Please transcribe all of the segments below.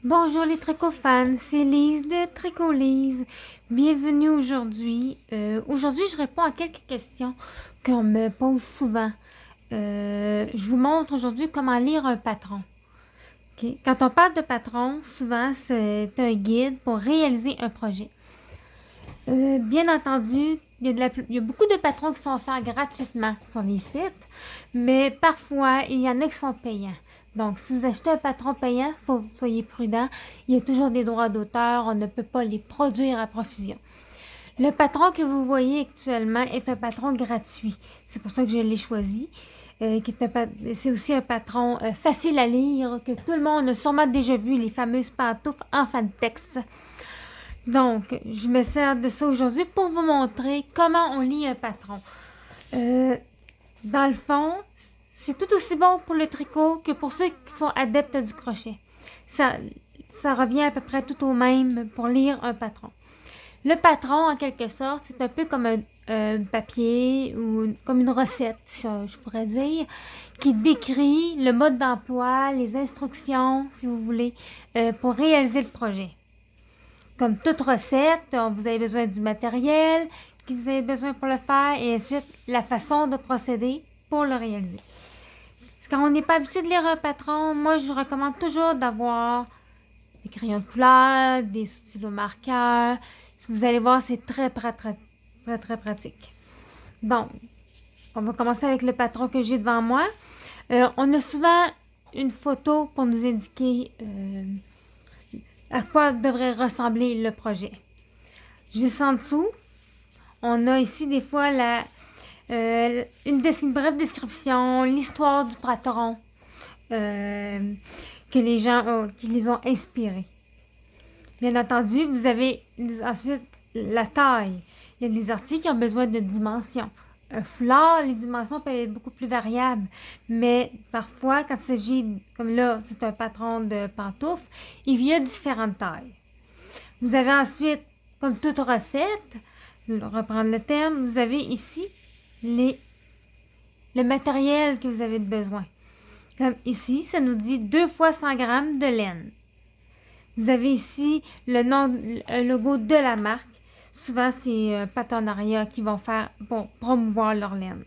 Bonjour les tricots-fans, c'est Lise de Tricot-Lise. Bienvenue aujourd'hui. Aujourd'hui, je réponds à quelques questions qu'on me pose souvent. Je vous montre aujourd'hui comment lire un patron. Ok? Quand on parle de patron, souvent c'est un guide pour réaliser un projet. Bien entendu, il y a beaucoup de patrons qui sont offerts gratuitement sur les sites, mais parfois, il y en a qui sont payants. Donc, si vous achetez un patron payant, il faut que vous soyez prudent. Il y a toujours des droits d'auteur, on ne peut pas les produire à profusion. Le patron que vous voyez actuellement est un patron gratuit. C'est pour ça que je l'ai choisi. C'est aussi un patron facile à lire, que tout le monde a sûrement déjà vu, les fameuses pantoufles en fan texte. Donc, je me sers de ça aujourd'hui pour vous montrer comment on lit un patron. Dans le fond, c'est tout aussi bon pour le tricot que pour ceux qui sont adeptes du crochet. Ça revient à peu près tout au même pour lire un patron. Le patron, en quelque sorte, c'est un peu comme un papier ou comme une recette, je pourrais dire, qui décrit le mode d'emploi, les instructions, si vous voulez, pour réaliser le projet. Comme toute recette, vous avez besoin du matériel que vous avez besoin pour le faire et ensuite la façon de procéder pour le réaliser. Quand on n'est pas habitué de lire un patron, moi je recommande toujours d'avoir des crayons de couleur, des stylos marqueurs. Vous allez voir, c'est très pratique. Donc, on va commencer avec le patron que j'ai devant moi. On a souvent une photo pour nous indiquer à quoi devrait ressembler le projet. Juste en dessous, on a ici des fois une brève description, l'histoire du patron que les gens qui les ont inspirés. Bien entendu, vous avez ensuite la taille. Il y a des articles qui ont besoin de dimensions. Un foulard, les dimensions peuvent être beaucoup plus variables, mais parfois, quand il s'agit, comme là, c'est un patron de pantoufles, il y a différentes tailles. Vous avez ensuite, comme toute recette, reprendre le terme, vous avez ici le matériel que vous avez besoin. Comme ici, ça nous dit 2 fois 100 grammes de laine. Vous avez ici le logo de la marque. Souvent, c'est un partenariat qui vont faire pour promouvoir leur laine.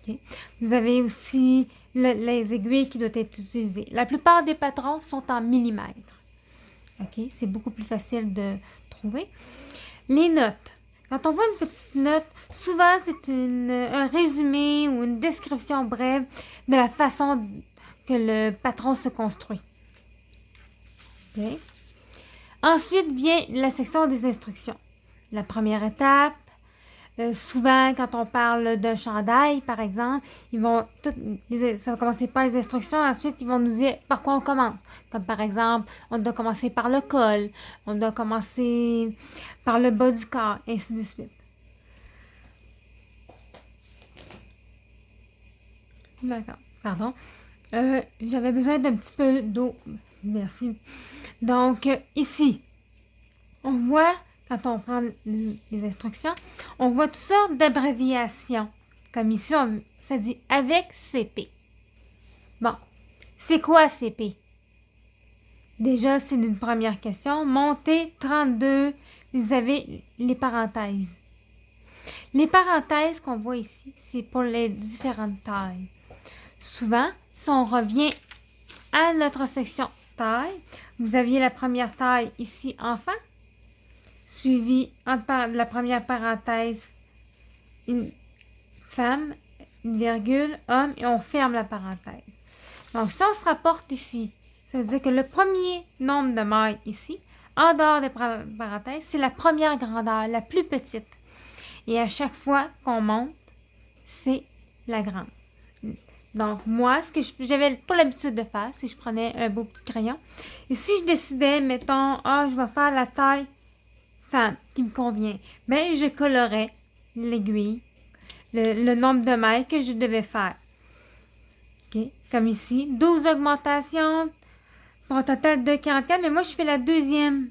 Okay. Vous avez aussi les aiguilles qui doivent être utilisées. La plupart des patrons sont en millimètres. Okay. C'est beaucoup plus facile de trouver. Les notes. Quand on voit une petite note, souvent c'est un résumé ou une description brève de la façon que le patron se construit. Okay. Ensuite vient la section des instructions. La première étape, souvent quand on parle d'un chandail, par exemple, ça va commencer par les instructions, ensuite ils vont nous dire par quoi on commence. Comme par exemple, on doit commencer par le col, on doit commencer par le bas du corps, ainsi de suite. D'accord, pardon. J'avais besoin d'un petit peu d'eau. Merci. Donc, ici, on voit, quand on prend les instructions, on voit toutes sortes d'abréviations. Comme ici, ça dit « avec CP ». Bon, c'est quoi CP? Déjà, c'est une première question. Montée 32, vous avez les parenthèses. Les parenthèses qu'on voit ici, c'est pour les différentes tailles. Souvent, si on revient à notre section taille, vous aviez la première taille ici, enfant, suivi entre la première parenthèse, une femme, une virgule, homme, et on ferme la parenthèse. Donc, si on se rapporte ici, ça veut dire que le premier nombre de mailles ici, en dehors des parenthèses, c'est la première grandeur, la plus petite. Et à chaque fois qu'on monte, c'est la grande. Donc, moi, ce que j'avais pas l'habitude de faire, c'est que je prenais un beau petit crayon. Et si je décidais, mettons, je vais faire la taille femme qui me convient, bien, je colorais l'aiguille, le nombre de mailles que je devais faire. Okay. Comme ici, 12 augmentations pour un total de 44, mais moi, je fais la deuxième.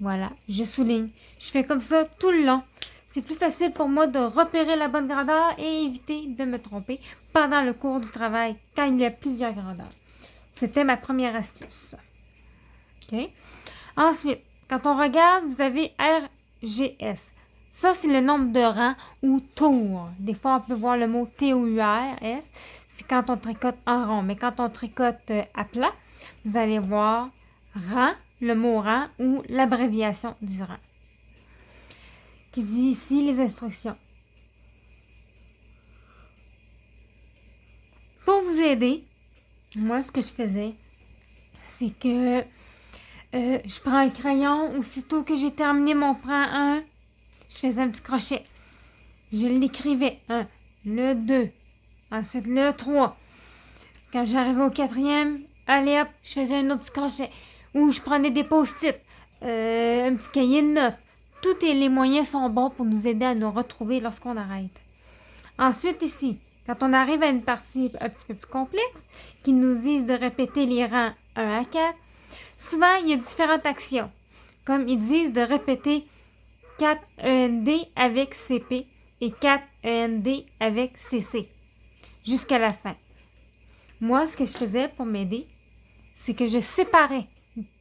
Voilà, je souligne. Je fais comme ça tout le long. C'est plus facile pour moi de repérer la bonne grandeur et éviter de me tromper pendant le cours du travail quand il y a plusieurs grandeurs. C'était ma première astuce. OK? Ensuite, quand on regarde, vous avez RGS. Ça, c'est le nombre de rangs ou tours. Des fois, on peut voir le mot TOURS. C'est quand on tricote en rond. Mais quand on tricote à plat, vous allez voir rang, le mot rang ou l'abréviation du rang. Qui dit ici les instructions. Pour vous aider, moi, ce que je faisais, c'est que je prends un crayon. Aussitôt que j'ai terminé mon prend 1, je faisais un petit crochet. Je l'écrivais. 1, le 2, ensuite le 3. Quand j'arrivais au 4e, allez hop, je faisais un autre petit crochet. Ou je prenais des post-it, un petit cahier de notes. Tous les moyens sont bons pour nous aider à nous retrouver lorsqu'on arrête. Ensuite, ici, quand on arrive à une partie un petit peu plus complexe, qui nous disent de répéter les rangs 1 à 4, souvent, il y a différentes actions. Comme ils disent de répéter 4 END avec CP et 4 END avec CC jusqu'à la fin. Moi, ce que je faisais pour m'aider, c'est que je séparais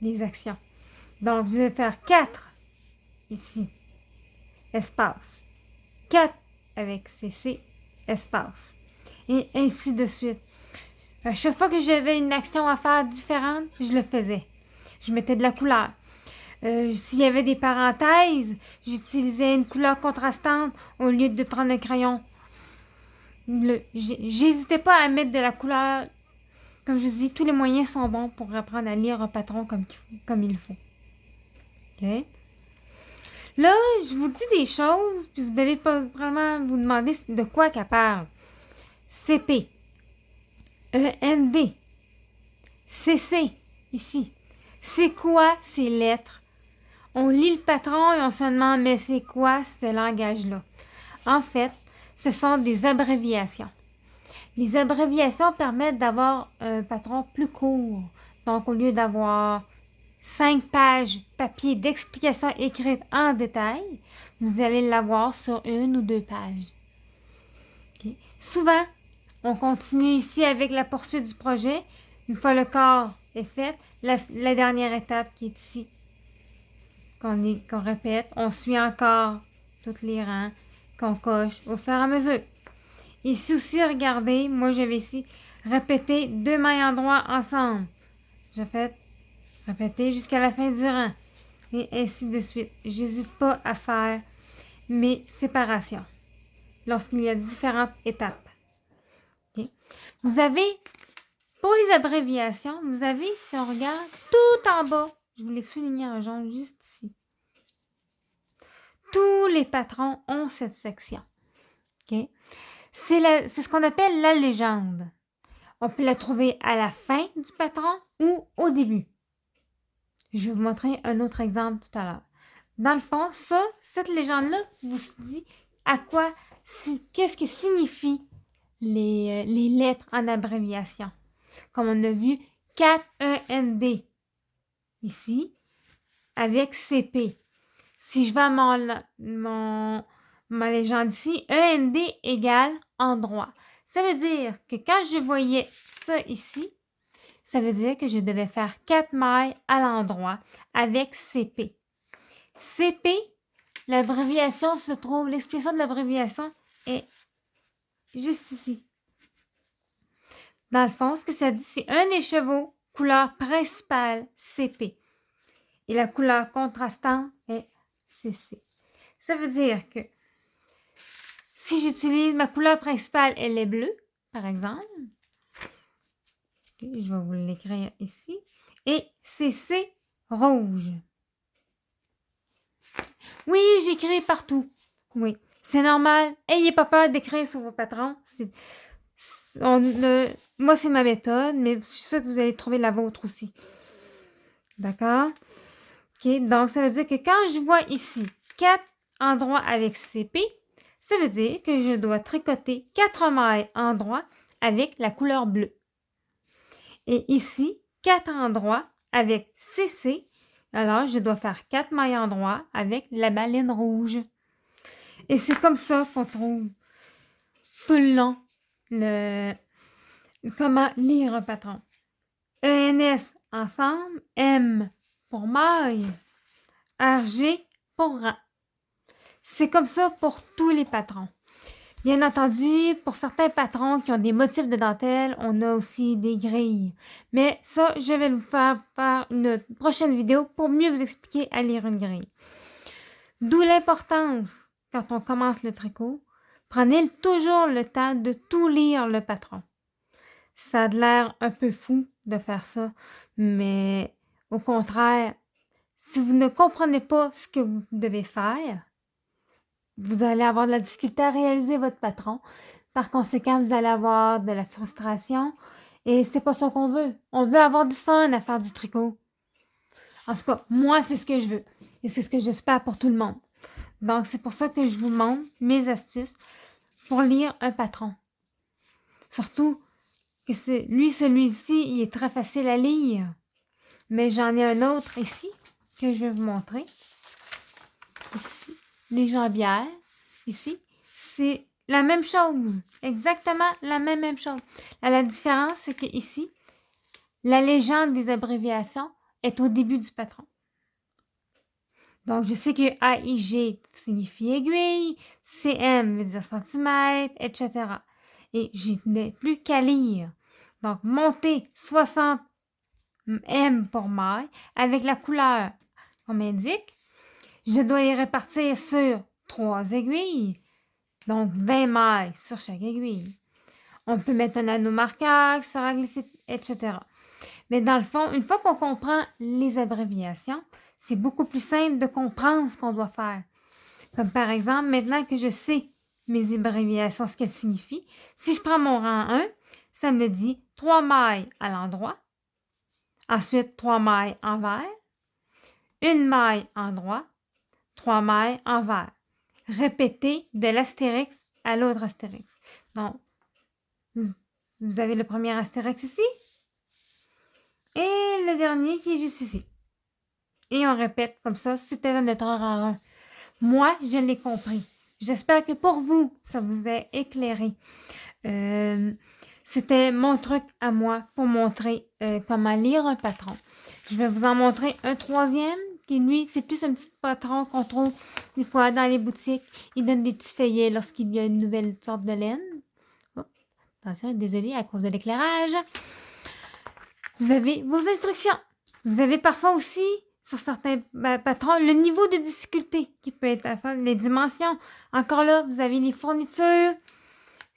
les actions. Donc, je vais faire 4 ici, espace. 4 avec CC, espace. Et ainsi de suite. À chaque fois que j'avais une action à faire différente, je le faisais. Je mettais de la couleur. S'il y avait des parenthèses, j'utilisais une couleur contrastante au lieu de prendre un crayon. J'hésitais pas à mettre de la couleur. Comme je dis, tous les moyens sont bons pour apprendre à lire un patron comme il faut. OK? Là, je vous dis des choses, puis vous devez pas vraiment vous demander de quoi qu'elle parle. CP, END, CC, ici. C'est quoi ces lettres? On lit le patron et on se demande, mais c'est quoi ce langage-là? En fait, ce sont des abréviations. Les abréviations permettent d'avoir un patron plus court. Donc, au lieu d'avoir 5 pages papier d'explications écrites en détail, vous allez l'avoir sur 1 ou 2 pages. Okay. Souvent, on continue ici avec la poursuite du projet. Une fois le corps est fait, la dernière étape qui est ici, qu'on répète, on suit encore tous les rangs qu'on coche au fur et à mesure. Ici aussi, regardez, moi j'avais ici répéter 2 mailles endroits ensemble. J'ai fait répéter jusqu'à la fin du rang. Et ainsi de suite. J'hésite pas à faire mes séparations lorsqu'il y a différentes étapes. Okay. Vous avez, pour les abréviations, vous avez, si on regarde, tout en bas, je vous l'ai souligné en jaune juste ici. Tous les patrons ont cette section. Okay. C'est ce qu'on appelle la légende. On peut la trouver à la fin du patron ou au début. Je vais vous montrer un autre exemple tout à l'heure. Dans le fond, cette légende-là vous dit qu'est-ce que signifient les lettres en abréviation. Comme on a vu, 4 END ici avec CP. Si je vais à ma légende ici, END égale endroit. Ça veut dire que quand je voyais ça ici, ça veut dire que je devais faire 4 mailles à l'endroit avec CP. CP, l'expression de l'abréviation est juste ici. Dans le fond, ce que ça dit, c'est un écheveau, couleur principale CP. Et la couleur contrastante est CC. Ça veut dire que si j'utilise ma couleur principale, elle est bleue, par exemple. Okay, je vais vous l'écrire ici. Et CC rouge. Oui, j'écris partout. Oui, c'est normal. Ayez pas peur d'écrire sur vos patrons. Moi, c'est ma méthode, mais je suis sûre que vous allez trouver la vôtre aussi. D'accord? OK, donc ça veut dire que quand je vois ici 4 endroits avec CP, ça veut dire que je dois tricoter 4 mailles endroits avec la couleur bleue. Et ici, 4 endroits avec CC, alors je dois faire 4 mailles endroits avec la baleine rouge. Et c'est comme ça qu'on trouve tout le long comment lire un patron. ENS ensemble, M pour maille, RG pour rang. C'est comme ça pour tous les patrons. Bien entendu, pour certains patrons qui ont des motifs de dentelle, on a aussi des grilles. Mais ça, je vais vous faire une prochaine vidéo pour mieux vous expliquer à lire une grille. D'où l'importance, quand on commence le tricot, prenez toujours le temps de tout lire le patron. Ça a l'air un peu fou de faire ça, mais au contraire, si vous ne comprenez pas ce que vous devez faire, vous allez avoir de la difficulté à réaliser votre patron. Par conséquent, vous allez avoir de la frustration et c'est pas ça qu'on veut. On veut avoir du fun à faire du tricot. En tout cas, moi, c'est ce que je veux et c'est ce que j'espère pour tout le monde. Donc, c'est pour ça que je vous montre mes astuces pour lire un patron. Surtout que celui-ci, il est très facile à lire. Mais j'en ai un autre ici que je vais vous montrer. Ici, les jambières, ici, c'est la même chose. Exactement la même chose. La différence, c'est que ici, la légende des abréviations est au début du patron. Donc, je sais que AIG signifie aiguille, CM veut dire centimètre, etc. Et je n'ai plus qu'à lire. Donc, monter 60 M pour maille avec la couleur qu'on m'indique. Je dois les répartir sur 3 aiguilles. Donc, 20 mailles sur chaque aiguille. On peut mettre un anneau marqueur, sur la glisser, etc. Mais dans le fond, une fois qu'on comprend les abréviations, c'est beaucoup plus simple de comprendre ce qu'on doit faire. Comme par exemple, maintenant que je sais mes abréviations, ce qu'elles signifient, si je prends mon rang 1, ça me dit 3 mailles à l'endroit, ensuite 3 mailles envers, 1 maille endroit, 3 mailles envers. Répétez de l'astérix à l'autre astérix. Donc, vous avez le premier astérix ici et le dernier qui est juste ici. Et on répète comme ça, c'était notre rang 1. Moi, je l'ai compris. J'espère que pour vous, ça vous a éclairé. C'était mon truc à moi pour montrer comment lire un patron. Je vais vous en montrer un troisième, qui lui, c'est plus un petit patron qu'on trouve des fois dans les boutiques. Il donne des petits feuillets lorsqu'il y a une nouvelle sorte de laine. Oh, attention, désolé à cause de l'éclairage. Vous avez vos instructions. Vous avez parfois aussi, sur certains patrons, le niveau de difficulté qui peut être à faire, les dimensions. Encore là, vous avez les fournitures.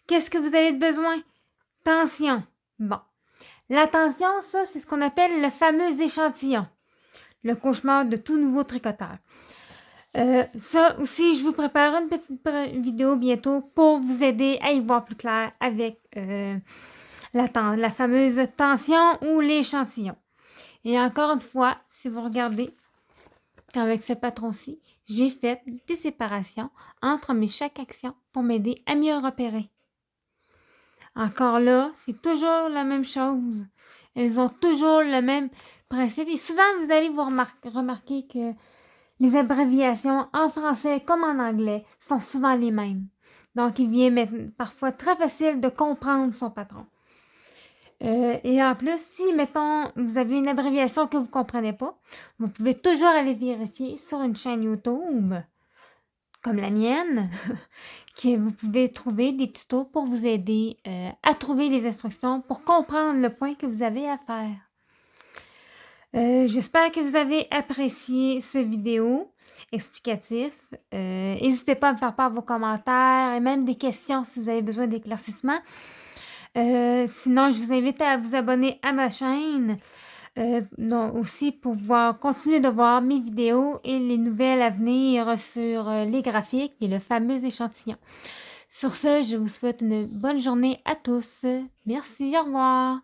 Qu'est-ce que vous avez de besoin? Tension. Bon. La tension, ça, c'est ce qu'on appelle le fameux échantillon. Le cauchemar de tout nouveau tricoteur. Ça aussi, je vous prépare une petite vidéo bientôt pour vous aider à y voir plus clair avec la fameuse tension ou l'échantillon. Et encore une fois, si vous regardez, avec ce patron-ci, j'ai fait des séparations entre chaque action pour m'aider à mieux repérer. Encore là, c'est toujours la même chose. Elles ont toujours le même principe. Et souvent, vous allez vous remarquer que les abréviations en français comme en anglais sont souvent les mêmes. Donc, il vient parfois très facile de comprendre son patron. Et en plus, si, mettons, vous avez une abréviation que vous ne comprenez pas, vous pouvez toujours aller vérifier sur une chaîne YouTube, comme la mienne, que vous pouvez trouver des tutos pour vous aider à trouver les instructions pour comprendre le point que vous avez à faire. J'espère que vous avez apprécié ce vidéo explicatif. N'hésitez pas à me faire part vos commentaires et même des questions si vous avez besoin d'éclaircissement. Sinon, je vous invite à vous abonner à ma chaîne aussi pour pouvoir continuer de voir mes vidéos et les nouvelles à venir sur les graphiques et le fameux échantillon. Sur ce, je vous souhaite une bonne journée à tous. Merci, au revoir.